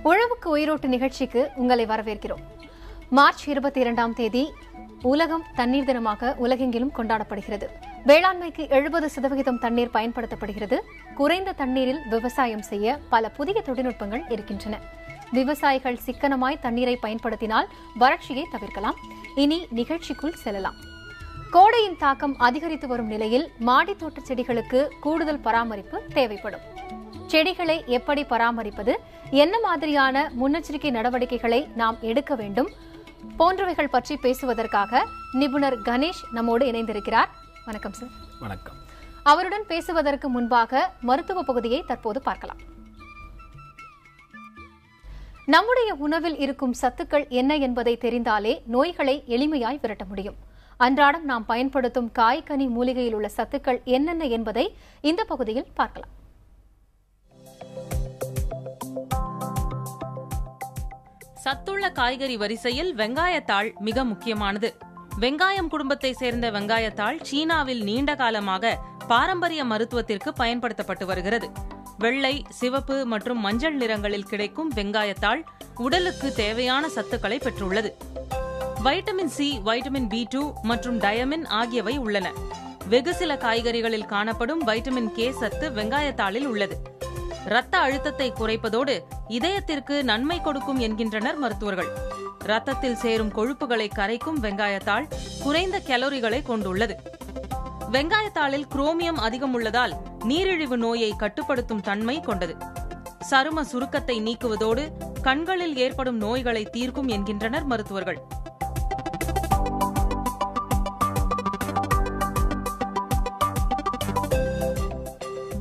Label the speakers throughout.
Speaker 1: உழவுக்கு உயிரோட்டு நிகழ்ச்சிக்கு உங்களை வரவேற்கிறோம். மார்ச் 22ஆம் தேதி உலகம் தண்ணீர் தினமாக உலகெங்கிலும் கொண்டாடப்படுகிறது. வேளாண்மைக்கு 70% தண்ணீர் பயன்படுத்தப்படுகிறது. குறைந்த தண்ணீரில் விவசாயம் செய்ய பல புதிய தொழில்நுட்பங்கள் இருக்கின்றன. விவசாயிகள் சிக்கனமாய் தண்ணீரை பயன்படுத்தினால் வறட்சியை தவிர்க்கலாம். இனி நிகழ்ச்சிக்குள் செல்லலாம். கோடையின் தாக்கம் அதிகரித்து வரும் நிலையில் மாடித்தோட்ட செடிகளுக்கு கூடுதல் பராமரிப்பு தேவைப்படும். செடிகளை எப்படி பராமரிப்பது, என்ன மாதிரியான முன்னெச்சரிக்கை நடவடிக்கைகளை நாம் எடுக்க வேண்டும் போன்றவைகள் பற்றி பேசுவதற்காக நிபுணர் கணேஷ் நம்மோடு இணைந்திருக்கிறார். வணக்கம் சார்.
Speaker 2: வணக்கம்.
Speaker 1: அவருடன் பேசுவதற்கு முன்பாக மருத்துவ பகுதியை தற்போது பார்க்கலாம். நம்முடைய உணவில் இருக்கும் சத்துக்கள் என்ன என்பதை தெரிந்தாலே நோய்களை எளிமையாய் விரட்ட முடியும். அன்றாடம் நாம் பயன்படுத்தும் காய்கனி மூலிகையில் உள்ள சத்துக்கள் என்னென்ன என்பதை இந்த பகுதியில் பார்க்கலாம்.
Speaker 3: சத்துள்ள காய்கறி வரிசையில் வெங்காயத்தாள் மிக முக்கியமானது. வெங்காயம் குடும்பத்தை சேர்ந்த வெங்காயத்தாள் சீனாவில் நீண்ட காலமாக பாரம்பரிய மருத்துவத்திற்கு பயன்படுத்தப்பட்டு வருகிறது. வெள்ளை, சிவப்பு மற்றும் மஞ்சள் நிறங்களில் கிடைக்கும் வெங்காயத்தாள் உடலுக்கு தேவையான சத்துக்களை பெற்றுள்ளது. வைட்டமின் சி, வைட்டமின் B2 மற்றும் டயமின் ஆகியவை உள்ளன. வெகு சில காய்கறிகளில் காணப்படும் வைட்டமின் கே சத்து வெங்காயத்தாளில் உள்ளது. இரத்த அழுத்தத்தை குறைப்பதோடு இதயத்திற்கு நன்மை கொடுக்கும் என்கின்றனர் மருத்துவர்கள். இரத்தத்தில் சேரும் கொழுப்புகளை கரைக்கும் வெங்காயத்தாள் குறைந்த கேலோரிகளை கொண்டுள்ளது. வெங்காயத்தாளில் குரோமியம் அதிகம் உள்ளதால் நீரிழிவு நோயை கட்டுப்படுத்தும் தன்மை கொண்டது. சரும சுருக்கத்தை நீக்குவதோடு கண்களில் ஏற்படும் நோய்களை தீர்க்கும் என்கின்றனர் மருத்துவர்கள்.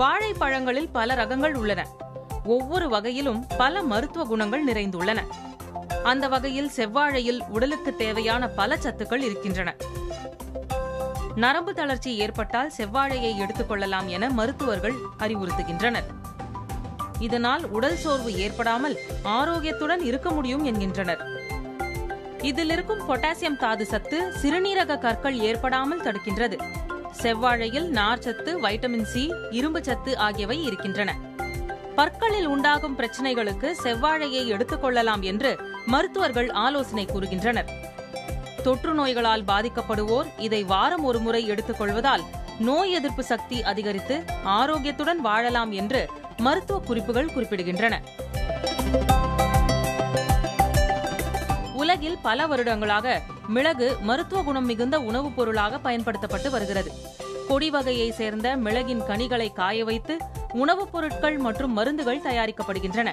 Speaker 3: வாழைப்பழங்களில் பல ரகங்கள் உள்ளன. ஒவ்வொரு வகையிலும் பல மருத்துவ குணங்கள் நிறைந்துள்ளன. அந்த வகையில் செவ்வாழையில் உடலுக்கு தேவையான பல சத்துக்கள் இருக்கின்றன. நரம்பு தளர்ச்சி ஏற்பட்டால் செவ்வாழையை எடுத்துக் கொள்ளலாம் என மருத்துவர்கள் அறிவுறுத்துகின்றனர். இதனால் உடல் சோர்வு ஏற்படாமல் ஆரோக்கியத்துடன் இருக்க முடியும் என்கின்றனர். இதில் இருக்கும் பொட்டாசியம் தாது சத்து சிறுநீரக கற்கள் ஏற்படாமல் தடுக்கின்றது. செவ்வாழையில் நார்ச்சத்து, வைட்டமின் சி, இரும்பு சத்து ஆகியவை இருக்கின்றன. பற்களில் உண்டாகும் பிரச்சனைகளுக்கு செவ்வாழையை எடுத்துக் கொள்ளலாம் என்று மருத்துவர்கள் ஆலோசனை கூறுகின்றனர். தொற்று நோய்களால் பாதிக்கப்படுவோர் இதை வாரம் ஒரு முறை எடுத்துக் கொள்வதால் நோய் எதிர்ப்பு சக்தி அதிகரித்து ஆரோக்கியத்துடன் வாழலாம் என்று மருத்துவ குறிப்புகள் குறிப்பிடுகின்றன. உலகில் பல வருடங்களாக மிளகு மருத்துவ குணம் மிகுந்த உணவுப் பொருளாக பயன்படுத்தப்பட்டு வருகிறது. கொடி வகையை சேர்ந்த மிளகின் கனிகளை காய வைத்து உணவுப் பொருட்கள் மற்றும் மருந்துகள் தயாரிக்கப்படுகின்றன.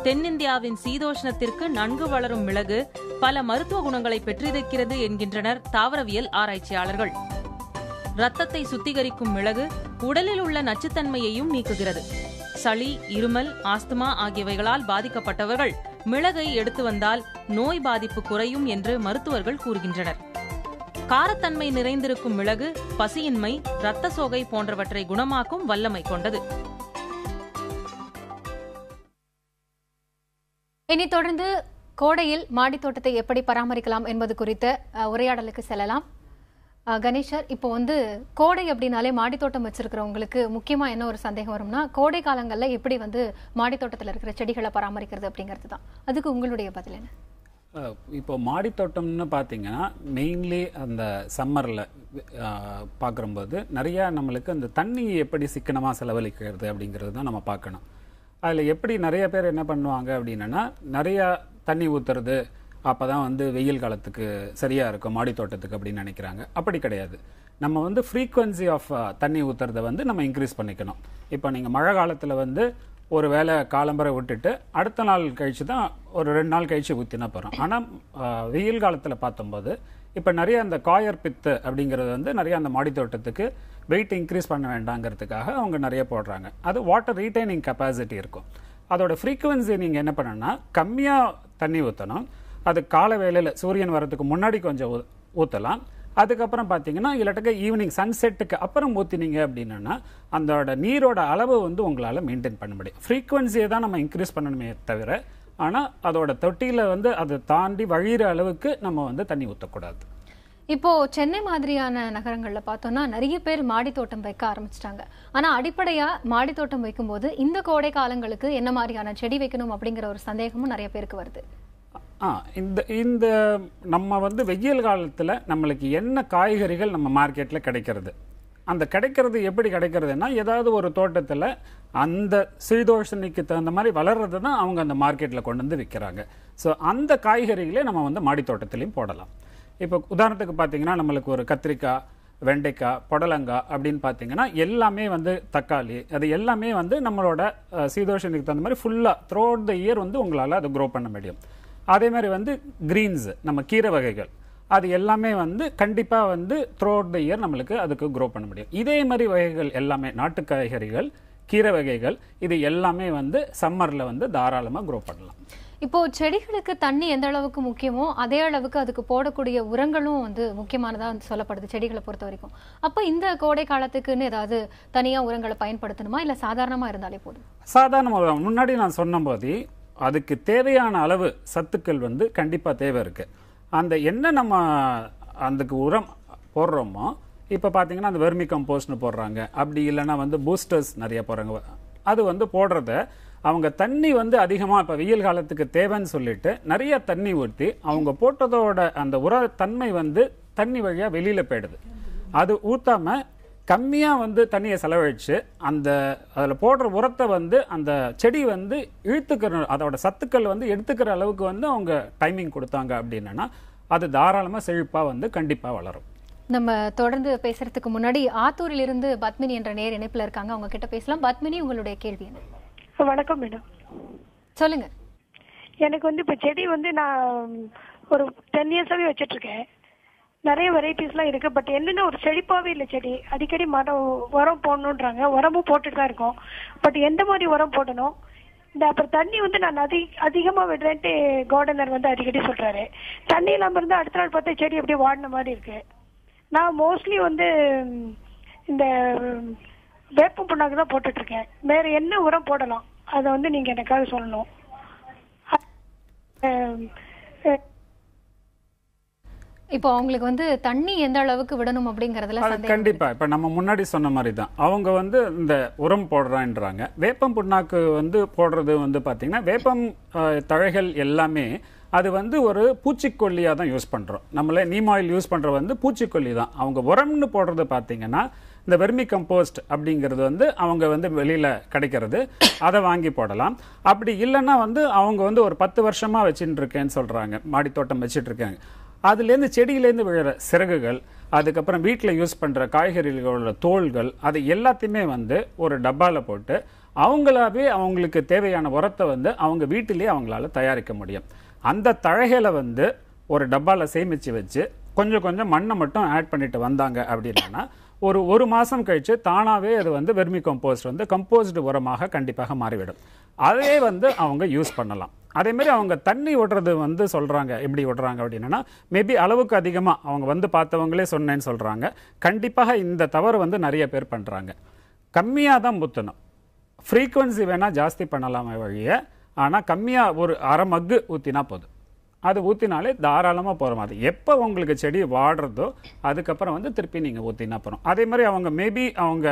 Speaker 3: தென்னிந்தியாவின் சீதோஷ்ணத்திற்கு நன்கு வளரும் மிளகு பல மருத்துவ குணங்களை பெற்றிருக்கிறது என்கின்றனர் தாவரவியல் ஆராய்ச்சியாளர்கள். இரத்தத்தை சுத்திகரிக்கும் மிளகு உடலில் உள்ள நச்சுத்தன்மையையும் நீக்குகிறது. சளி, இருமல், ஆஸ்துமா ஆகியவைகளால் பாதிக்கப்பட்டவர்கள் மிளகை எடுத்து வந்தால் நோய் பாதிப்பு குறையும் என்று மருத்துவர்கள் கூறுகின்றனர். காரத்தன்மை நிறைந்திருக்கும் மிளகு பசியின்மை, இரத்த சோகை போன்றவற்றை குணமாக்கும் வல்லமை கொண்டது.
Speaker 1: இனி தொடர்ந்து கோடையில் மாடித்தோட்டத்தை எப்படி பராமரிக்கலாம் என்பது குறித்த உரையாடலுக்கு செல்லலாம். கணேஷர், இப்போ கோடை அப்படின்னாலே மாடித்தோட்டம் வச்சிருக்கிறவங்களுக்கு முக்கியமா என்ன ஒரு சந்தேகம் வரும்னா, கோடை காலங்களில் எப்படி மாடித்தோட்டத்தில் இருக்கிற செடிகளை பராமரிக்கிறது அப்படிங்கிறது தான். அதுக்கு உங்களுடைய பதில் என்ன?
Speaker 2: இப்போ மாடித்தோட்டம்னு பார்த்தீங்கன்னா மெயின்லி அந்த சம்மரில் பார்க்கும்போது நிறையா நம்மளுக்கு அந்த தண்ணி எப்படி சிக்கனமாக செலவழிக்கிறது அப்படிங்கிறது தான் நம்ம பார்க்கணும். அதில் எப்படி நிறைய பேர் என்ன பண்ணுவாங்க அப்படின்னா, நிறையா தண்ணி ஊற்றுறது அப்போ தான் வெயில் காலத்துக்கு சரியாக இருக்கும் மாடித்தோட்டத்துக்கு அப்படின்னு நினைக்கிறாங்க. அப்படி கிடையாது. நம்ம ஃப்ரீக்வன்சி ஆஃப் தண்ணி ஊற்றுறதை நம்ம இன்க்ரீஸ் பண்ணிக்கணும். இப்போ நீங்கள் மழை காலத்தில் ஒரு வேளை காலம்பரை விட்டுட்டு அடுத்த நாள் கழித்து தான் ஒரு 2 நாள் கழித்து ஊற்றினா போகிறோம். ஆனால் வெயில் காலத்தில் பார்த்தம்போது இப்போ நிறைய அந்த காயர் பித்து அப்படிங்கிறது நிறைய அந்த மாடித்தோட்டத்துக்கு வெயிட் இன்க்ரீஸ் பண்ண வேண்டாங்கிறதுக்காக அவங்க நிறைய போடுறாங்க. அது வாட்டர் ரீட்டைனிங் கெப்பாசிட்டி இருக்கும். அதோட ஃப்ரீக்குவன்சி நீங்கள் என்ன பண்ணணும்னா கம்மியாக தண்ணி ஊற்றணும். அது கால வேளையில் சூரியன் வரதுக்கு முன்னாடி கொஞ்சம் ஊற்றலாம். அதுக்கப்புறம் பார்த்தீங்கன்னா இல்லாட்டக்க ஈவினிங் சன்செட்டுக்கு அப்புறம் ஊற்றினீங்க அப்படின்னா அதோட நீரோட அளவு உங்களால் மெயின்டைன் பண்ண முடியும். ஃப்ரீக்குவன்சியை தான் நம்ம இன்க்ரீஸ் பண்ணணுமே தவிர, ஆனால் அதோட தொட்டியில் அதை தாண்டி வழிகிற அளவுக்கு நம்ம தண்ணி ஊற்றக்கூடாது.
Speaker 1: இப்போ சென்னை மாதிரியான நகரங்கள்ல பார்த்தோம்னா நிறைய பேர் மாடி தோட்டம் வைக்க ஆரம்பிச்சிட்டாங்க. ஆனா அடிப்படையா மாடி தோட்டம் வைக்கும்போது இந்த கோடை காலங்களுக்கு என்ன மாதிரியான செடி வைக்கணும் அப்படிங்கிற ஒரு சந்தேகமும் நிறைய பேருக்கு வருது.
Speaker 2: இந்த இந்த நம்ம வந்து வெயில் காலத்துல நம்மளுக்கு என்ன காய்கறிகள் நம்ம மார்க்கெட்ல கிடைக்கிறது, அந்த கிடைக்கிறது எப்படி கிடைக்கிறதுனா ஏதாவது ஒரு தோட்டத்துல அந்த சீதோஷணிக்கு தகுந்த மாதிரி வளர்றது தான் அவங்க அந்த மார்க்கெட்ல கொண்டு வந்து விற்கிறாங்க. ஸோ அந்த காய்கறிகளே நம்ம வந்து மாடி தோட்டத்திலையும் போடலாம். இப்போ உதாரணத்துக்கு பார்த்தீங்கன்னா நம்மளுக்கு ஒரு கத்திரிக்காய், வெண்டைக்காய், புடலங்காய் அப்படின்னு பார்த்தீங்கன்னா எல்லாமே வந்து தக்காளி, அது எல்லாமே வந்து நம்மளோட சீதோஷணிக்கு தகுந்த மாதிரி ஃபுல்லாக த்ரூ அவுட் த இயர் வந்து உங்களால் அதை க்ரோ பண்ண முடியும். அதே மாதிரி வந்து கிரீன்ஸ், நம்ம கீரை வகைகள், அது எல்லாமே வந்து கண்டிப்பாக வந்து த்ரூ அவுட் த இயர் நம்மளுக்கு அதுக்கு க்ரோ பண்ண முடியும். இதே மாதிரி வகைகள் எல்லாமே நாட்டு காய்கறிகள், கீரை வகைகள், இது எல்லாமே வந்து சம்மரில் வந்து தாராளமாக க்ரோ பண்ணலாம்.
Speaker 1: இப்போ செடிகளுக்கு தண்ணி எந்த அளவுக்கு முக்கியமோ அதே அளவுக்கு அதுக்கு போடக்கூடிய உரங்களும் வந்து முக்கியமானதா சொல்லப்படுது செடிகளை பொறுத்த வரைக்கும். அப்ப இந்த கோடை காலத்துக்குன்னு ஏதாவது தனியா உரங்களை பயன்படுத்தணுமா, இல்ல சாதாரணமா இருந்தாலே போதும்?
Speaker 2: சாதாரணமாக முன்னாடி நான் சொன்ன போது அதுக்கு தேவையான அளவு சத்துக்கள் வந்து கண்டிப்பா தேவை இருக்கு. அந்த என்ன நம்ம அதுக்கு உரம் போடுறோமோ, இப்ப பாத்தீங்கன்னா அந்த வெர்மி கம்போஸ்ட்னு போடுறாங்க, அப்படி இல்லைன்னா வந்து பூஸ்டர்ஸ் நிறைய போடுறாங்க. அது வந்து போடுறத அவங்க தண்ணி வந்து அதிகமா இப்ப வெயில் காலத்துக்கு தேவைன்னு சொல்லிட்டு நிறைய தண்ணி ஊற்றி அவங்க போட்டதோட அந்த உர தன்மை வந்து தண்ணி வழியா வெளியில போயிடுது. அது ஊத்தாம கம்மியா வந்து தண்ணியை செலவழிச்சு அந்த அதுல போடுற உரத்தை வந்து அந்த செடி வந்து இழுத்துக்கிற, அதோட சத்துக்கள் வந்து எடுத்துக்கிற அளவுக்கு வந்து அவங்க டைமிங் கொடுத்தாங்க அப்படின்னா அது தாராளமா செழிப்பா வந்து கண்டிப்பா வளரும்.
Speaker 1: நம்ம தொடர்ந்து பேசுறதுக்கு முன்னாடி ஆத்தூரில் இருந்து பத்மினி என்ற நேர் இணைப்புல இருக்காங்க, அவங்க கிட்ட பேசலாம். பத்மினி, உங்களுடைய கேள்வி என்ன?
Speaker 4: வணக்கம் மேடம்.
Speaker 1: சொல்லுங்க.
Speaker 4: எனக்கு வந்து இப்போ செடி வந்து நான் ஒரு 10 இயர்ஸாவே வச்சுட்டு இருக்கேன். நிறைய வெரைட்டிஸ்லாம் இருக்கு. பட் என்னன்னா ஒரு செழிப்பாவே இல்லை செடி. அடிக்கடி உரம் போடணுன்றாங்க, உரமும் போட்டுட்டு தான் இருக்கோம். பட் எந்த மாதிரி உரம் போடணும், இந்த அப்புறம் தண்ணி வந்து நான் அதிகமா விடுறேன்ட்டு கார்டனர் வந்து அடிக்கடி சொல்றாரு. தண்ணி இல்லாம இருந்தா அடுத்த நாள் பார்த்தா செடி அப்படியே வாடின மாதிரி இருக்கு. நான் மோஸ்ட்லி வந்து இந்த வேப்பம் புண்ணாக்கு தான் போட்டுட்டு இருக்கேன். வேற என்ன உரம் போடலாம் அதை வந்து நீங்க எனக்காக சொல்லணும்.
Speaker 1: இப்போ அவங்களுக்கு வந்து தண்ணி எந்த அளவுக்கு விடணும் அப்படிங்கறதுல
Speaker 2: கண்டிப்பா இப்ப நம்ம முன்னாடி சொன்ன மாதிரி தான் அவங்க வந்து இந்த உரம் போடுறான்றாங்க. வேப்பம் புண்ணாக்கு வந்து போடுறது வந்து பாத்தீங்கன்னா வேப்பம் தழைகள் எல்லாமே அது வந்து ஒரு பூச்சிக்கொல்லியா தான் யூஸ் பண்றோம். நம்மளே நீம் ஆயில் யூஸ் பண்றது வந்து பூச்சிக்கொல்லி தான். அவங்க உரம்னு போடுறது பாத்தீங்கன்னா இந்த வெர்மி கம்போஸ்ட் அப்படிங்கிறது வந்து அவங்க வந்து வெளியில கிடைக்கிறது, அதை வாங்கி போடலாம். அப்படி இல்லைன்னா வந்து அவங்க வந்து ஒரு 10 வருஷமா வச்சுட்டு இருக்கேன்னு சொல்றாங்க, மாடித்தோட்டம் வச்சுட்டு இருக்காங்க. அதுலேருந்து செடியிலேருந்து விழுற சிறகுகள், அதுக்கப்புறம் வீட்டில் யூஸ் பண்ற காய்கறிகளோட தோள்கள், அது எல்லாத்தையுமே வந்து ஒரு டப்பால போட்டு அவங்களாவே அவங்களுக்கு தேவையான உரத்தை வந்து அவங்க வீட்டிலேயே அவங்களால தயாரிக்க முடியும். அந்த தழைகளை வந்து ஒரு டப்பால சேமிச்சு வச்சு கொஞ்சம் கொஞ்சம் மண்ணை மட்டும் ஆட் பண்ணிட்டு வந்தாங்க அப்படின்னா ஒரு மாசம் கழிச்சு தானாவே அது வந்து வெர்மி கம்போஸ்ட் வந்து கம்போஸ்டு உரமாக கண்டிப்பாக மாறிவிடும். அதே வந்து அவங்க யூஸ் பண்ணலாம். அதே மாதிரி அவங்க தண்ணி விடுறது வந்து சொல்றாங்க, எப்படி விடுறாங்க அப்படின்னா மேபி அளவுக்கு அதிகமா அவங்க வந்து பார்த்தவங்களே சொன்னேன்னு சொல்றாங்க. கண்டிப்பாக இந்த தவறு வந்து நிறைய பேர் பண்றாங்க. கம்மியா தான் ஊற்றணும். ஃப்ரீக்வன்சி வேணா ஜாஸ்தி பண்ணலாமே வழிய, ஆனா கம்மியா ஒரு அரை மக்கு ஊத்தினா போதும். அது ஊத்தினாலே தாராளமா போற மாதிரி. எப்போ உங்களுக்கு செடி வாடுறதோ அதுக்கப்புறம் வந்து திருப்பி நீங்க ஊத்தினா போறோம். அதே மாதிரி அவங்க மேபி அவங்க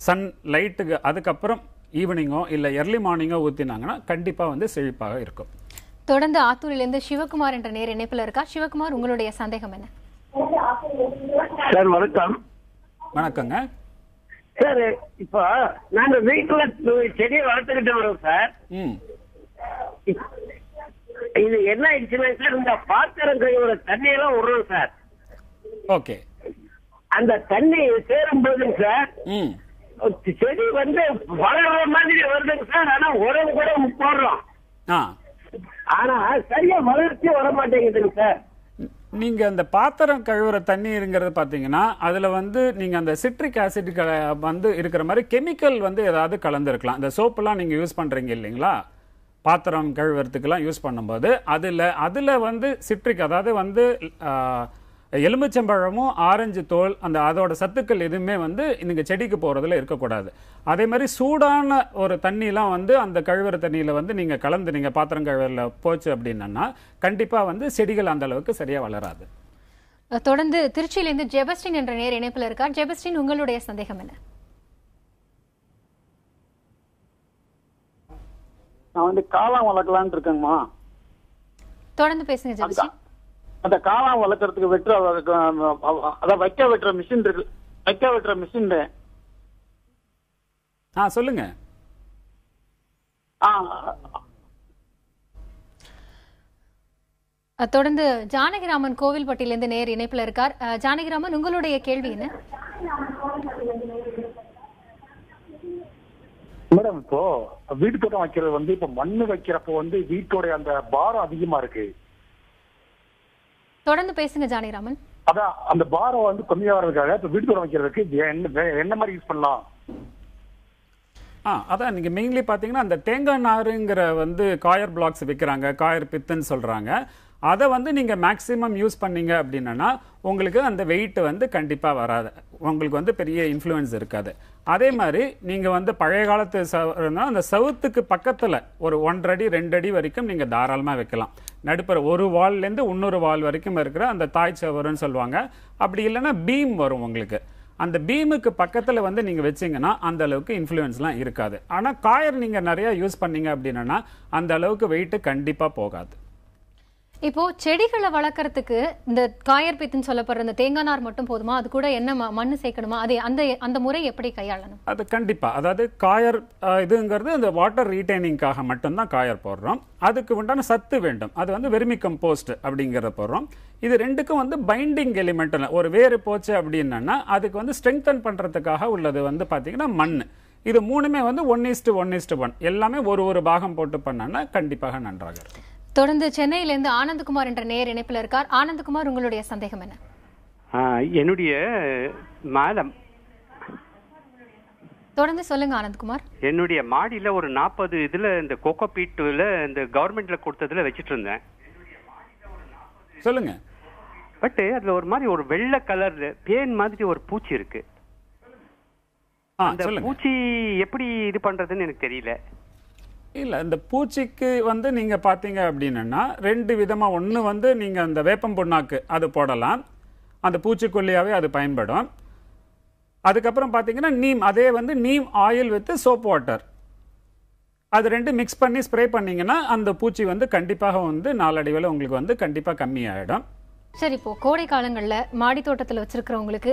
Speaker 2: சன் லைட்டுக்கு அதுக்கப்புறம் ஈவினிங்கோ இல்ல எர்லி மார்னிங்கோ ஊத்தினாங்கன்னா கண்டிப்பா வந்து செழிப்பாக இருக்கும்.
Speaker 1: தொடர்ந்து ஆத்தூரிலிருந்து சிவகுமார் என்ற நேர் இணைப்புல இருக்கா. சிவகுமார், உங்களுடைய சந்தேகம் என்ன?
Speaker 5: சார் வணக்கம்.
Speaker 2: வணக்கங்க
Speaker 5: சார். இப்போ நாங்க வீட்டுல செடியை வளர்த்துக்கிட்டு வரோம் சார். இது என்ன ஆயிடுச்சுன்னா சார், இந்த பாத்திரம் கையோட தண்ணியெல்லாம் விடுறோம் சார்.
Speaker 2: ஓகே.
Speaker 5: அந்த தண்ணி சேரும் போதுங்க சார் செடி வந்து வளர்ற மாதிரி வருதுங்க சார். ஆனா உரம் கூட போடுறோம், ஆனா சரியா வளர்ச்சி வர மாட்டேங்குதுங்க சார்.
Speaker 2: நீங்க அந்த பாத்திரம் கழுவுற தண்ணீருங்கிறது பாத்தீங்கன்னா அதுல வந்து நீங்க அந்த சிட்ரிக் ஆசிட் வந்து இருக்கிற மாதிரி கெமிக்கல் வந்து ஏதாவது கலந்துருக்கலாம். இந்த சோப்பெல்லாம் நீங்க யூஸ் பண்றீங்க இல்லைங்களா, பாத்திரம் கழுவுறதுக்கெல்லாம் யூஸ் பண்ணும்போது அதுல வந்து சிட்ரிக், அதாவது வந்து எலுமிச்சம்பழமும் ஆரஞ்சு தோல், அதோட சத்துக்கள் எதுவுமே வந்து நீங்க செடிக்கு போறதுல இருக்கக்கூடாது. அதே மாதிரி சூடான ஒரு தண்ணிலாம் வந்து அந்த கழுவுற தண்ணியில வந்து நீங்க கலந்து நீங்க பாத்திரம் கழுவுறதுல போச்சு அப்படின்னா கண்டிப்பா வந்து செடிகள் அந்த அளவுக்கு சரியா வளராது.
Speaker 1: தொடர்ந்து திருச்சியிலிருந்து ஜெபஸ்டின் என்ற நேர் இணைப்பில் இருக்கார். ஜெபஸ்டின், உங்களுடைய சந்தேகம் என்ன?
Speaker 6: நான் வந்து காளான் வளர்க்கலான்னு இருக்கேங்கம்மா.
Speaker 1: தொடர்ந்து பேசுங்க ஜெபஸ்டின்.
Speaker 6: அந்த காளான் வளர்க்கறதுக்கு அதான் வைக்க வெட்டுற மிஷின் இருக்கு, வைக்க வெட்டுற மிஷின்.
Speaker 2: சொல்லுங்க.
Speaker 1: தொடர்ந்து ஜானகிராமன் கோவில்பட்டியிலிருந்து நேர் இணைப்புல இருக்கார். ஜானகிராமன், உங்களுடைய கேள்வி என்ன?
Speaker 7: மேடம், இப்போ வீட்டு தோட்டம் வைக்கிறது வந்து இப்ப மண்ணு வைக்கிறப்போ வந்து வீட்டோட அந்த பாரம் அதிகமா இருக்கு.
Speaker 1: தொடர்ந்து பேசுங்க ஜானகிராமன்.
Speaker 7: அதான் அந்த பாரம் வந்து கம்மியா வர்றதுக்காக இப்ப வீட்டு தோட்டம் வைக்கிறதுக்கு என்ன மாதிரி யூஸ் பண்ணலாம்?
Speaker 2: அதான் நீங்க மெயின்லி பாத்தீங்கன்னா அந்த தேங்காய் நாருங்கிற வந்து காயர் பிளாக்ஸ் விற்கிறாங்க, காயர் பித்துன்னு சொல்றாங்க. அதை வந்து நீங்க மேக்சிமம் யூஸ் பண்ணீங்க அப்படின்னா உங்களுக்கு அந்த வெயிட் வந்து கண்டிப்பா வராது, உங்களுக்கு வந்து பெரிய இன்ஃப்ளூயன்ஸ் இருக்காது. அதே மாதிரி நீங்க வந்து பழைய காலத்து அந்த சவுத்துக்கு பக்கத்துல ஒரு 1.5 அடி 2 அடி வரைக்கும் நீங்க தாராளமா வைக்கலாம். நடுப்புற ஒரு வால்ல இருந்து இன்னொரு வால் வரைக்கும் இருக்கிற அந்த தாய் சவறுன்னு சொல்லுவாங்க. அப்படி இல்லைன்னா பீம் வரும் உங்களுக்கு. அந்த பீமுக்கு பக்கத்துல வந்து நீங்க வச்சீங்கன்னா அந்த அளவுக்கு இன்ஃப்ளூயன்ஸ்லாம் இருக்காது. ஆனா காயர் நீங்க நிறைய யூஸ் பண்ணீங்க அப்படின்னா அந்த அளவுக்கு வெயிட் கண்டிப்பா போகாது.
Speaker 1: இப்போ செடிகளை வளர்க்கறதுக்கு இந்த காயர் பித்துன்னு சொல்லப்படுற இந்த தேங்காய் நார் மட்டும் போதுமா? அது கூட என்ன மண்ணு சேர்க்கணுமா? அது அந்த முறை எப்படி கையாளணும்? அது
Speaker 2: கண்டிப்பா, அதாவது காயர் இதுங்கிறது இந்த வாட்டர் ரீடைனிங்காக மட்டும்தான் காயர் போடுறோம். அதுக்கு உண்டான சத்து வேண்டும், அது வந்து வெர்மி கம்போஸ்ட் அப்படிங்கிறத போடுறோம். இது ரெண்டுக்கும் வந்து பைண்டிங் எலிமெண்ட், ஒரு வேறு போச்சு அப்படின்னா அதுக்கு வந்து ஸ்ட்ரெங்தன் பண்றதுக்காக உள்ளது வந்து பாத்தீங்கன்னா மண். இது மூணுமே வந்து 1:1 எல்லாமே ஒரு பாகம் போட்டு பண்ணா கண்டிப்பாக நன்றாக இருக்கும்.
Speaker 1: தொடர்ந்து சென்னையிலிருந்து ஆனந்தகுமார் என்ற நேர் இணைப்பில் இருக்கார். ஆனந்தகுமார், உங்களுடைய சந்தேகம் என்ன?
Speaker 8: என்னுடைய மேடம்,
Speaker 1: தொடர்ந்து சொல்லுங்க ஆனந்தகுமார்.
Speaker 8: என்னுடைய மாடியில ஒரு 40 இதுல இந்த கோகோ பீட்டுல இந்த கவர்மெண்ட்ல கொடுத்ததுல வச்சிட்டு இருந்தேன்.
Speaker 2: சொல்லுங்க.
Speaker 8: பட் அதுல ஒரு மாதிரி ஒரு வெள்ளை கலர் பேன் மாதிரி ஒரு பூச்சி இருக்கு. அந்த பூச்சி எப்படி இது பண்றதுன்னு எனக்கு தெரியல.
Speaker 2: இல்ல, இந்த பூச்சிக்கு வந்து நீங்க பாத்தீங்க அப்படின்னா 2 விதமா. ஒண்ணு வந்து நீங்க அந்த வேப்பம் புண்ணாக்கு அது போடலாம், அந்த பூச்சிக்கொல்லியாவே அது பயன்படும். அதுக்கப்புறம் பாத்தீங்கன்னா நீம், அதே வந்து neem oil with soap water, அது 2 மிக்ஸ் பண்ணி ஸ்ப்ரே பண்ணீங்கன்னா அந்த பூச்சி வந்து கண்டிப்பாக வந்து நாளடைவில் உங்களுக்கு வந்து கண்டிப்பா கம்மி ஆயிடும்.
Speaker 1: சரி, இப்போ கோடை காலங்கள்ல மாடி தோட்டத்தில் வச்சிருக்கிறவங்களுக்கு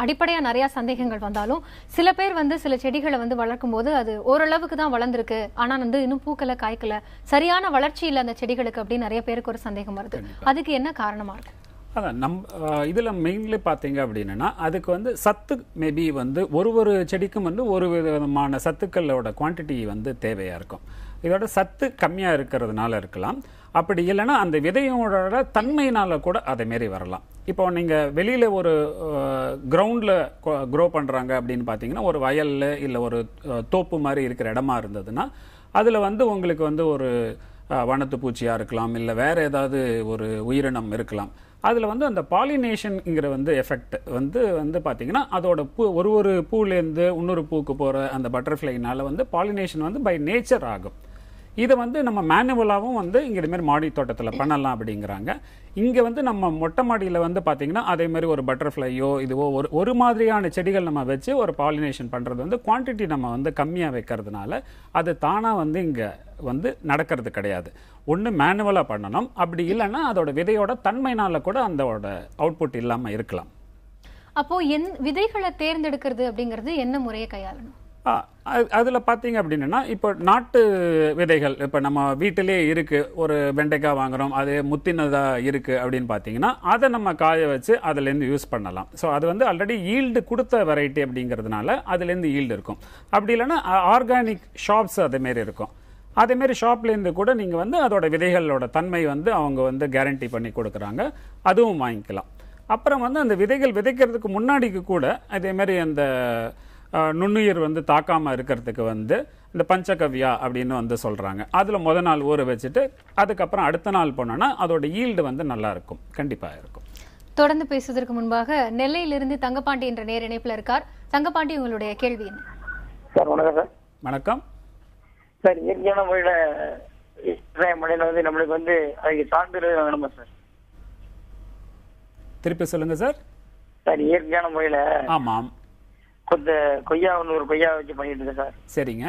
Speaker 1: அடிப்படையா நிறைய சந்தேகங்கள் வந்தாலும் சில பேர் வந்து சில செடிகளை வந்து வளர்க்கும் போது அது ஓரளவுக்கு தான் வளர்ந்துருக்கு, ஆனா வந்து இன்னும் பூக்கல காய்க்கல, சரியான வளர்ச்சி இல்லை அந்த செடிகளுக்கு அப்படின்னு நிறைய பேருக்கு ஒரு சந்தேகம் வருது. அதுக்கு என்ன காரணமா இருக்கு?
Speaker 2: அதான் இதுல மெயின்லி பாத்தீங்க அப்படின்னா அதுக்கு வந்து சத்து மேபி வந்து ஒரு செடிக்கும் வந்து ஒரு விதமான சத்துக்களோட குவான்டிட்டி வந்து தேவையா இருக்கும். இதோட சத்து கம்மியா இருக்கிறதுனால இருக்கலாம், அப்படி இல்லைன்னா அந்த விதையோட தன்மையினால கூட அதே மாரி வரலாம். இப்போ நீங்க வெளியில ஒரு கிரவுண்ட்ல க்ரோ பண்றாங்க அப்படின்னு பாத்தீங்கன்னா ஒரு வயல்ல இல்ல ஒரு தோப்பு மாதிரி இருக்கிற இடமா இருந்ததுன்னா அதுல வந்து உங்களுக்கு வந்து ஒரு வனத்து பூச்சியா இருக்கலாம், இல்ல வேற ஏதாவது ஒரு உயிரினம் இருக்கலாம். அதுல வந்து அந்த பாலினேஷன்ங்கிற வந்து எஃபெக்ட் வந்து பாத்தீங்கன்னா அதோட ஒரு பூலேருந்து இன்னொரு பூக்கு போற அந்த பட்டர்ஃப்ளைனால வந்து பாலினேஷன் வந்து பை நேச்சர் ஆகும். இதை வந்து நம்ம மேனுவலாகவும் வந்து இங்கே இதுமாரி மாடி தோட்டத்தில் பண்ணலாம் அப்படிங்கிறாங்க. இங்கே வந்து நம்ம மொட்டை மாடியில் வந்து பார்த்தீங்கன்னா அதே மாதிரி ஒரு பட்டர்ஃப்ளையோ இதுவோ ஒரு மாதிரியான செடிகள் நம்ம வச்சு ஒரு பாலினேஷன் பண்ணுறது வந்து குவான்டிட்டி நம்ம வந்து கம்மியாக வைக்கிறதுனால அது தானாக வந்து இங்கே வந்து நடக்கிறது கிடையாது. ஒன்று மேனுவலாக பண்ணணும், அப்படி இல்லைன்னா அதோட விதையோட தன்மைனால கூட அதோட அவுட்புட் இல்லாமல் இருக்கலாம்.
Speaker 1: அப்போ விதைகளை தேர்ந்தெடுக்கிறது அப்படிங்கிறது என்ன முறையை கையாளணும்?
Speaker 2: அதில் பார்த்தீங்க அப்படின்னா இப்போ நாட்டு விதைகள் இப்போ நம்ம வீட்டிலே இருக்கு, ஒரு வெண்டைக்காய் வாங்குறோம், அது முத்தினதாக இருக்கு அப்படின்னு பார்த்தீங்கன்னா அதை நம்ம காய வச்சு அதுலேருந்து யூஸ் பண்ணலாம். ஸோ அது வந்து ஆல்ரெடி ஈல்டு கொடுத்த வெரைட்டி அப்படிங்கிறதுனால அதுலேருந்து ஈல்டு இருக்கும். அப்படி இல்லைன்னா ஆர்கானிக் ஷாப்ஸ் அதேமாரி இருக்கும், அதேமாரி ஷாப்லேருந்து கூட நீங்கள் வந்து அதோட விதைகளோட தன்மை வந்து அவங்க வந்து கேரண்டி பண்ணி கொடுக்குறாங்க, அதுவும் வாங்கிக்கலாம். அப்புறம் வந்து அந்த விதைகள் விதைக்கிறதுக்கு முன்னாடிக்கு கூட அதேமாரி அந்த நுண்ணுயிர் வந்து தாக்காம இருக்கிறதுக்கு வந்து இந்த பஞ்சகவ்யா அப்படின்னு வந்து சொல்றாங்க. அதுல முதல் நாள் ஊற வச்சுட்டு அதுக்கப்புறம் அடுத்த நாள் போனோம்னா அதோட ஈல்டு வந்து நல்லா இருக்கும், கண்டிப்பா இருக்கும்.
Speaker 1: தொடர்ந்து பேசுவதற்கு முன்பாக நெல்லையிலிருந்து தங்கப்பாண்டி என்ற நேர் இணைப்புல இருக்கார். தங்கப்பாண்டி, உங்களுடைய கேள்வி என்ன?
Speaker 6: சார் வணக்கம். சார்
Speaker 2: வணக்கம்
Speaker 6: சார். இயற்கையான முறையில வந்து நம்மளுக்கு வந்து அதுக்கு சான்றிதழ் வேணுமா சார்?
Speaker 2: திருப்பி சொல்லுங்க சார்.
Speaker 9: சார் இயற்கையான முறையில
Speaker 2: ஆமாம்,
Speaker 9: கொய்யா ஒரு கொய்யா வச்சு பண்ணிட்டு இருக்கேன் சார்.
Speaker 2: சரிங்க.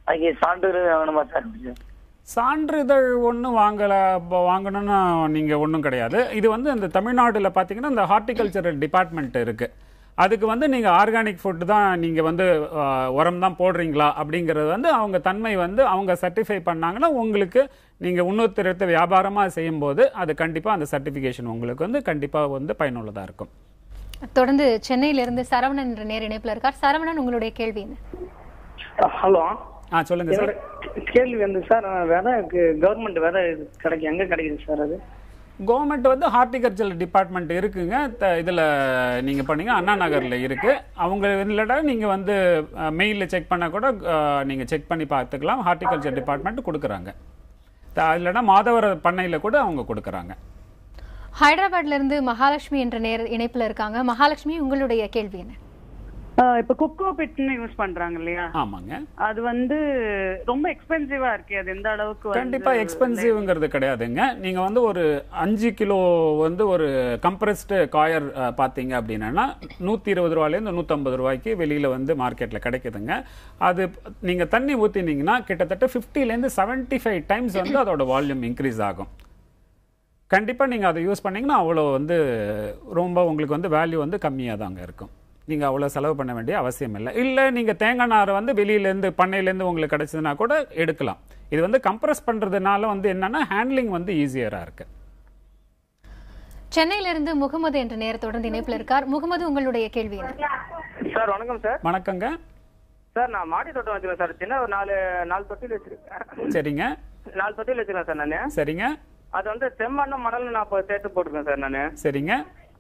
Speaker 9: அதுக்கு சான்றிதழ் வேணுமா சார்?
Speaker 2: சான்றிதழ் ஒன்றும் வாங்கணும்னு நீங்கள் ஒன்றும் கிடையாது. இது வந்து இந்த தமிழ்நாட்டில் பார்த்தீங்கன்னா இந்த ஹார்டிகல்ச்சரல் டிபார்ட்மெண்ட் இருக்குது. அதுக்கு வந்து நீங்கள் ஆர்கானிக் ஃபுட் தான் நீங்கள் வந்து உரம் தான் போடுறீங்களா அப்படிங்கிறது வந்து அவங்க தன்மை வந்து அவங்க சர்டிஃபை பண்ணாங்கன்னா உங்களுக்கு நீங்கள் இன்னொருத்தரத்தை வியாபாரமாக செய்யும்போது அது கண்டிப்பாக அந்த சர்டிஃபிகேஷன் உங்களுக்கு வந்து கண்டிப்பாக வந்து பயனுள்ளதாக இருக்கும்.
Speaker 1: தொடர்ந்து சென்னையிலிருந்து சரவணன் என்ற நேர் இணைப்பில் இருக்கார். சரவணன், உங்களுடைய கேள்வி என்ன?
Speaker 10: ஹலோ,
Speaker 2: சொல்லுங்க சார்.
Speaker 10: கேள்வி வந்து சார், விதை கவர்மெண்ட் விதை கிடைக்கும், எங்க கிடைக்குது சார்? அது
Speaker 2: கவர்மெண்ட் வந்து ஹார்டிகல்ச்சர் டிபார்ட்மெண்ட் இருக்குங்க. இதில் நீங்கள் பண்ணீங்க அண்ணா நகரில் இருக்குது. அவங்க இல்லைடா நீங்கள் வந்து மெயிலில் செக் பண்ணால் கூட நீங்கள் செக் பண்ணி பார்த்துக்கலாம். ஹார்டிகல்ச்சர் டிபார்ட்மெண்ட் கொடுக்குறாங்க. இல்லைனா மாதவர பண்ணையில் கூட அவங்க கொடுக்குறாங்க.
Speaker 1: ஹைதராபாத்ல இருந்து மகாலட்சுமி என்ற நேர் இணைப்பில் இருக்காங்க. மகாலட்சுமி, உங்களுடைய கேள்வி என்ன?
Speaker 11: இப்ப கொக்கோ பிட்னு யூஸ் பண்றாங்க இல்லையா?
Speaker 2: ஆமாங்க.
Speaker 11: அது வந்து ரொம்ப எக்ஸ்பென்சிவா இருக்கு. அது எந்த அளவுக்கு?
Speaker 2: கண்டிப்பா எக்ஸ்பென்சிவ்ங்கிறது கிடையாதுங்க. நீங்க வந்து ஒரு 5 கிலோ வந்து ஒரு கம்ப்ரஸ்டு காயர் பாத்தீங்க அப்படின்னா 120 ரூபாயிலேருந்து 150 ரூபாய்க்கு வெளியில வந்து மார்க்கெட்ல கிடைக்குதுங்க. அது நீங்க தண்ணி ஊத்தினீங்கன்னா கிட்டத்தட்ட 50லேருந்து 75 டைம்ஸ் வந்து அதோட வால்யூம் இன்க்ரீஸ் ஆகும். கண்டிப்பா நீங்க அதை யூஸ் பண்ணீங்கன்னா அவ்வளோ வந்து ரொம்ப உங்களுக்கு வந்து வேல்யூ வந்து கம்மியாக தாங்க இருக்கும். நீங்கள் அவ்வளோ செலவு பண்ண வேண்டிய அவசியம் இல்லை. இல்லை நீங்கள் தேங்காய் நாரை வந்து வெளியிலேருந்து பண்ணையிலேருந்து உங்களுக்கு கிடைச்சதுன்னா கூட எடுக்கலாம். இது வந்து கம்ப்ரஸ் பண்ணுறதுனால வந்து என்னன்னா ஹேண்ட்லிங் வந்து ஈஸியராக இருக்கு.
Speaker 1: சென்னையிலிருந்து முகமது என்ற நேர தொடர்ந்து இணைப்பில் இருக்கார். முகமது, உங்களுடைய கேள்வி என்ன?
Speaker 12: சார் வணக்கம் சார்.
Speaker 2: வணக்கங்க
Speaker 12: சார். நான் மாடி தோட்டம் வச்சிருக்கேன் சார். சின்ன ஒரு 4 தொட்டில் வச்சிருக்கேன்.
Speaker 2: சரிங்க.
Speaker 12: 4 தொட்டில் வச்சிருக்கேன் சார் நானு.
Speaker 2: சரிங்க.
Speaker 12: அது வந்து செம்மண்ணும் மணல் நான் சேர்த்து போட்டுருக்கேன் சார் நானு.
Speaker 2: சரிங்க.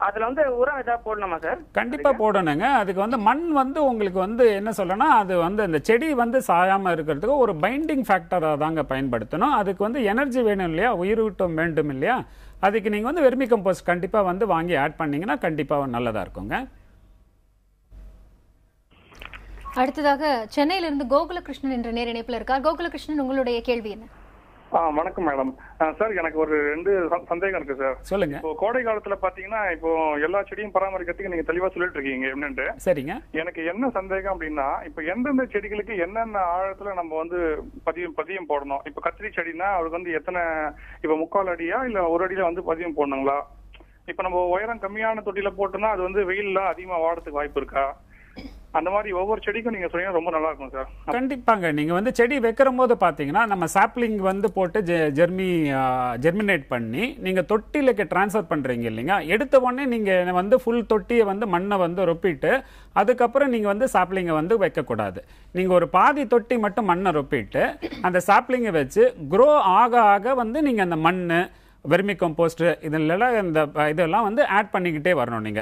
Speaker 12: அதுல வந்து உரம் ஏதாவது போடணுமா சார்?
Speaker 2: கண்டிப்பா போடணுங்க. அதுக்கு வந்து மண் வந்து உங்களுக்கு வந்து என்ன சொல்லனா, அது வந்து அந்த செடி வந்து சாயாம இருக்கிறதுக்கு ஒரு பைண்டிங் ஃபேக்டரா தாங்க பயன்படுத்தணும். அதுக்கு வந்து எனர்ஜி வேணும் இல்லையா, உயிரூட்டம் வேண்டும் இல்லையா. அதுக்கு நீங்க வந்து வெர்மி கம்போஸ்ட் கண்டிப்பா வந்து வாங்கி ஆட் பண்ணீங்கன்னா கண்டிப்பா நல்லதா இருக்குங்க.
Speaker 1: அடுத்ததாக சென்னையிலிருந்து கோகுலகிருஷ்ணன் என்ற நேர் இணைப்பில் இருக்கார். கோகுலகிருஷ்ணன், உங்களுடைய கேள்வி என்ன?
Speaker 7: வணக்கம் மேடம். சார் எனக்கு ஒரு 2 சந்தேகம் இருக்கு சார்.
Speaker 2: சொல்லுங்க.
Speaker 7: இப்போ கோடை காலத்துல பாத்தீங்கன்னா இப்போ எல்லா செடியும் பராமரிக்கிறதுக்கு நீங்க தெளிவா சொல்லிட்டு இருக்கீங்க என்னன்னு.
Speaker 2: சரிங்க.
Speaker 7: எனக்கு என்ன சந்தேகம் அப்படின்னா, இப்ப எந்தெந்த செடிகளுக்கு என்னென்ன ஆழத்துல நம்ம வந்து பதியம் போடணும்? இப்ப கத்திரி செடினா அவருக்கு வந்து எத்தனை, இப்ப 3/4 அடியா இல்ல 1 அடியில வந்து பதியம் போடணுங்களா? இப்ப நம்ம உயரம் கம்மியான தொட்டியில போட்டோம்னா அது வந்து வெயில்ல அதிகமா வாடறதுக்கு வாய்ப்பு இருக்கா? அந்த மாதிரி ஒவ்வொரு செடிக்கும் நீங்க சொன்னீங்க ரொம்ப நல்லா இருக்கும் சார்.
Speaker 2: கண்டிப்பாங்க. நீங்க வந்து செடி வைக்கிற போது பாத்தீங்கன்னா நம்ம சாப்லிங் வந்து போட்டு ஜெர்மினேட் பண்ணி நீங்க தொட்டிலுக்கு டிரான்ஸ்ஃபர் பண்றீங்க இல்லைங்க. எடுத்த உடனே நீங்க வந்து ஃபுல் தொட்டியை வந்து மண்ணை வந்து ரொப்பிட்டு அதுக்கப்புறம் நீங்க வந்து சாப்லிங்கை வந்து வைக்கக்கூடாது. நீங்க ஒரு பாதி தொட்டி மட்டும் மண்ணை ரொப்பிட்டு அந்த சாப்லிங்கை வச்சு க்ரோ ஆக ஆக வந்து நீங்க அந்த மண்ணு வெர்மி கம்போஸ்ட் இதெல்லாம் வந்து ஆட் பண்ணிக்கிட்டே வரணும். நீங்க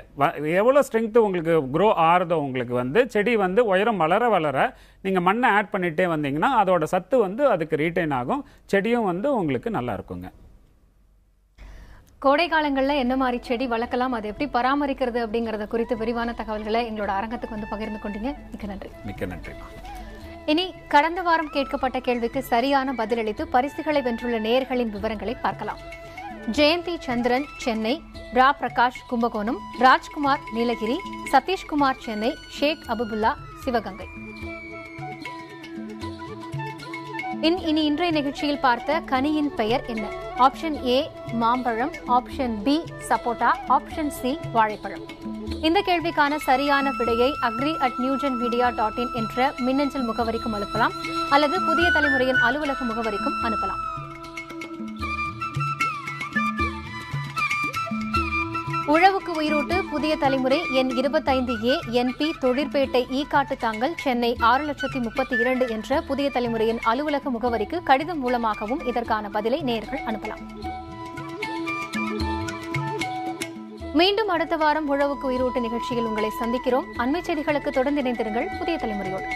Speaker 2: எவ்வளவு ஸ்ட்ரென்த் உங்களுக்கு க்ரோ ஆறுதோ உங்களுக்கு வந்து செடி வந்து உயரம் வளர வளர நீங்க மண்ணை ஆட் பண்ணிட்டே வந்தீங்கன்னா அதோட சத்து வந்து அதுக்கு ரீட்டைன் ஆகும். செடியும் வந்து உங்களுக்கு நல்லா இருக்குங்க.
Speaker 1: கோடை காலங்களில் என்ன மாதிரி செடி வளர்க்கலாம், அதை எப்படி பராமரிக்கிறது அப்படிங்கறத குறித்து விரிவான தகவல்களை எங்களோட அரங்கத்துக்கு வந்து பகிர்ந்து கொண்டீங்க. மிக்க நன்றி.
Speaker 2: மிக்க நன்றி.
Speaker 1: இனி கடந்த வாரம் கேட்கப்பட்ட கேள்விக்கு சரியான பதிலளித்து பரிசுகளை வென்றுள்ள நேயர்களின் விவரங்களை பார்க்கலாம். ஜெயந்தி சந்திரன் சென்னை, ரா பிரகாஷ் கும்பகோணம், ராஜ்குமார் நீலகிரி, சதீஷ்குமார் சென்னை, ஷேக் அபுபுல்லா சிவகங்கை. இனி இன்றைய நிகழ்ச்சியில் பார்த்த கனியின் பெயர் என்ன? ஆப்ஷன் ஏ மாம்பழம், ஆப்ஷன் பி சப்போட்டா, ஆப்ஷன் சி வாழைப்பழம். இந்த கேள்விக்கான சரியான விடையை agri@newgenmedia.in என்ற மின்னஞ்சல் முகவரிக்கும் அனுப்பலாம் அல்லது புதிய தலைமுறையின் அலுவலக முகவரிக்கும் அனுப்பலாம். உழவுக்கு உயிரூட்டு புதிய தலைமுறை எண் 25A NP தொழிற்பேட்டை ஈக்காட்டுத்தாங்கல் சென்னை 6,32,000 என்ற புதிய தலைமுறையின் அலுவலக முகவரிக்கு கடிதம் மூலமாகவும் இதற்கான பதிலை நேயர்கள் அனுப்பலாம். மீண்டும் அடுத்த வாரம் உழவுக்கு உயிரூட்டு நிகழ்ச்சியில் உங்களை சந்திக்கிறோம். அண்மை செய்திகளுக்கு தொடர்ந்து இணைந்திருங்கள் புதிய தலைமுறையோடு.